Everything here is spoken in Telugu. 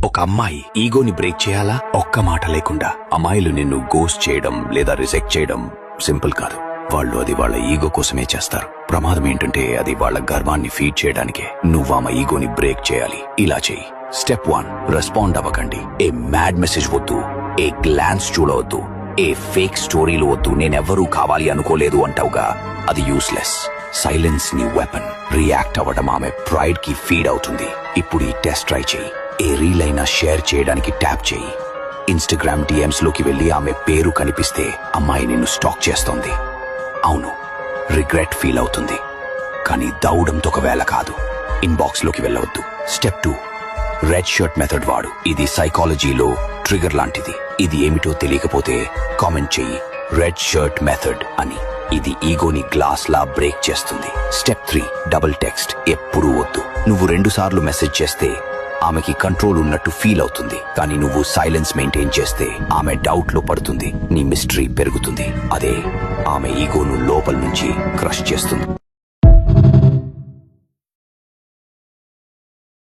ఒక అమ్మాయి ఈగోని బ్రేక్ చేయాలా? ఒక్క మాట లేకుండా. అమ్మాయిలు నిన్ను గోస్ట్ చేయడం లేదా రిజెక్ట్ చేయడం సింపుల్ కాదు. వాళ్ళు అది వాళ్ళ ఈగో కోసమే చేస్తారు. ప్రమాదం ఏంటంటే అది వాళ్ళ గర్వాన్ని ఫీడ్ చేయడానికే. నువ్వు ఆమె ఈగోని బ్రేక్ చేయాలి. ఇలా చెయ్యి. స్టెప్ 1, రెస్పాండ్ అవ్వకండి. ఏ మ్యాడ్ మెసేజ్ వద్దు, ఏ గ్లాన్స్ చూడవద్దు, ఏ ఫేక్ స్టోరీలు వద్దు. నేనెవ్వరూ కావాలి అనుకోలేదు అంటావుగా, అది యూస్లెస్. సైలెన్స్ నీ వెపన్. రియాక్ట్ అవ్వడం ఆమె ప్రైడ్ కి ఫీడ్ అవుతుంది. ఇప్పుడు ఈ టెస్ట్ ట్రై చేయి. ఏ రీల్ అయినా షేర్ చేయడానికి ట్యాప్ చేయి. ఇన్స్టాగ్రామ్ డిఎమ్స్ లోకి వెళ్లి ఆమె పేరు కనిపిస్తే అమ్మాయి నిన్ను స్టాక్ చేస్తోంది. అవును, రిగ్రెట్ ఫీల్ అవుతుంది, కానీ దౌడంతో ఒకవేళ కాదు. ఇన్బాక్స్ లోకి వెళ్ళవద్దు. స్టెప్ 2, రెడ్ షర్ట్ మెథడ్ వాడు. ఇది సైకాలజీలో ట్రిగర్ లాంటిది. ఇది ఏమిటో తెలియకపోతే కామెంట్ చెయ్యి, రెడ్ షర్ట్ మెథడ్ అని. ఇది ఈగోని గ్లాస్ లా బ్రేక్ చేస్తుంది. Step 3, double text. ఎప్పుడూ వద్దు. నువ్వు 2 సార్లు మెసేజ్ చేస్తే ఆమెకి కంట్రోల్ ఉన్నట్టు ఫీల్ అవుతుంది, కానీ నువ్వు సైలెన్స్ మెయింటైన్ చేస్తే ఆమె డౌట్ లో పడుతుంది. నీ మిస్టరీ పెరుగుతుంది. అదే ఆమె ఈగోను లోపల నుంచి క్రష్ చేస్తుంది.